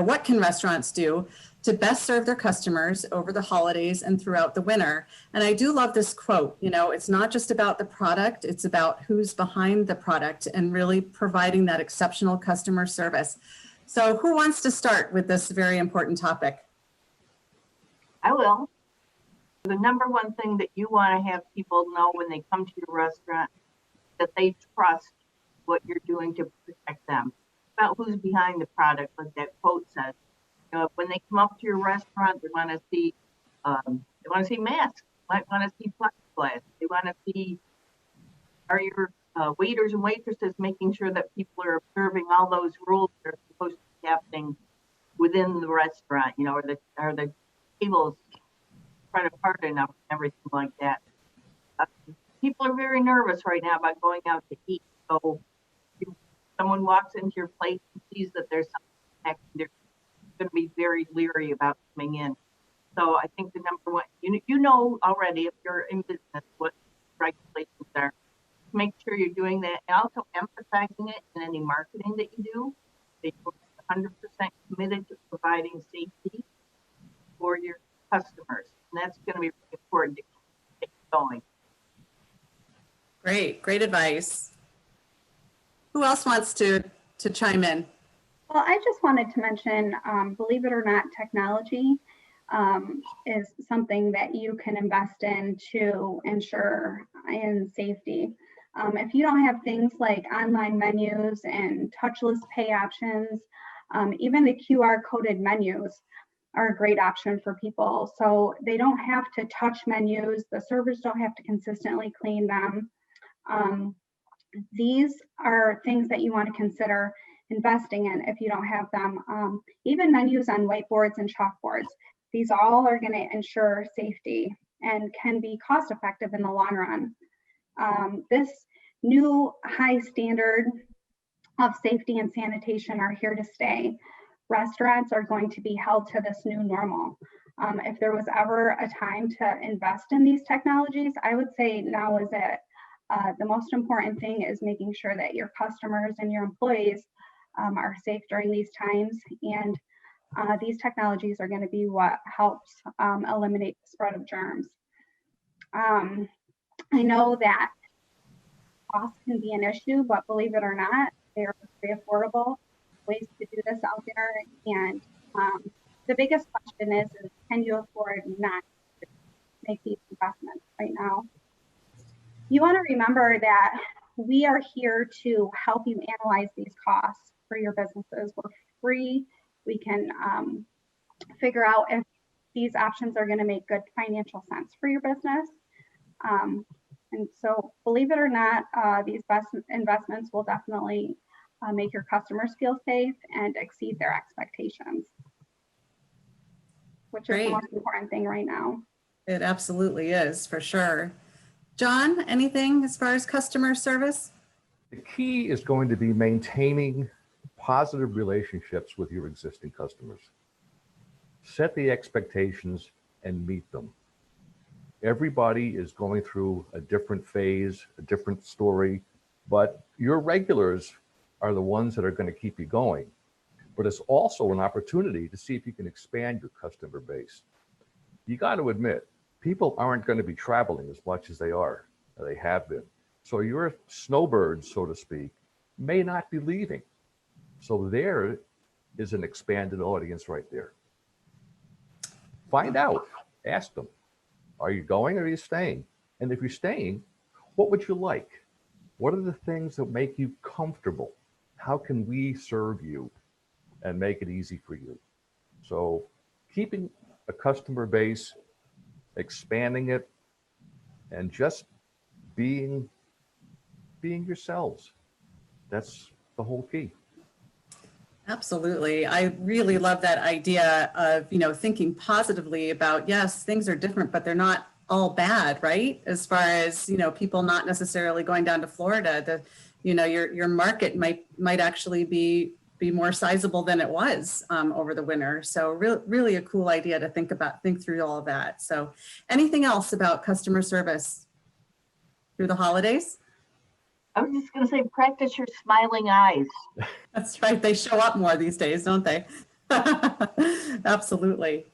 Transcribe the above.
what can restaurants do to best serve their customers over the holidays and throughout the winter? And I do love this quote, it's not just about the product, it's about who's behind the product and really providing that exceptional customer service. So who wants to start with this very important topic? I will. The number one thing that you want to have people know when they come to your restaurant, that they trust what you're doing to protect them. About who's behind the product, like that quote says. When they come up to your restaurant, they want to see masks. Might want to see plexiglass. They want to see, are your waiters and waitresses making sure that people are observing all those rules that are supposed to be happening within the restaurant? Are the tables spread apart enough and everything like that? People are very nervous right now about going out to eat. So if someone walks into your place and sees that there's something happening, they're going to be very leery about coming in. So I think the number one, you know already, if you're in business, what regulations are. Make sure you're doing that, and also emphasizing it in any marketing that you do. That you're 100% committed to providing safety for your customers, and that's going to be really important to keep going. Great advice. Who else wants to chime in? Well, I just wanted to mention, believe it or not, technology is something that you can invest in to ensure in safety. If you don't have things like online menus and touchless pay options, even the QR coded menus are a great option for people. So they don't have to touch menus. The servers don't have to consistently clean them. These are things that you want to consider investing in if you don't have them. Even menus on whiteboards and chalkboards. These all are going to ensure safety and can be cost effective in the long run. This new high standard of safety and sanitation are here to stay. Restaurants are going to be held to this new normal. If there was ever a time to invest in these technologies, I would say now is it. The most important thing is making sure that your customers and your employees are safe during these times, and these technologies are going to be what helps eliminate the spread of germs. I know that cost can be an issue, but believe it or not, they're very affordable ways to do this out there. And the biggest question is can you afford not to make these investments right now? You want to remember that we are here to help you analyze these costs for your businesses. We're free. We can figure out if these options are going to make good financial sense for your business. And so believe it or not, these investments will definitely make your customers feel safe and exceed their expectations, which is the most important thing right now. It absolutely is, for sure. John, anything as far as customer service? The key is going to be maintaining positive relationships with your existing customers. Set the expectations and meet them. Everybody is going through a different phase, a different story, but your regulars are the ones that are going to keep you going. But it's also an opportunity to see if you can expand your customer base. You got to admit, people aren't going to be traveling as much as they have been. So your snowbirds, so to speak, may not be leaving. So there is an expanded audience right there. Find out, ask them, are you going or are you staying? And if you're staying, what would you like? What are the things that make you comfortable? How can we serve you and make it easy for you? So keeping a customer base, expanding it, and just being yourselves. That's the whole key. Absolutely. I really love that idea of, thinking positively about, yes, things are different, but they're not all bad, right? As far as, people not necessarily going down to Florida, your market might actually be more sizable than it was over the winter. So really a cool idea to think through all of that. So anything else about customer service through the holidays? I was just going to say, practice your smiling eyes. That's right. They show up more these days, don't they? Absolutely.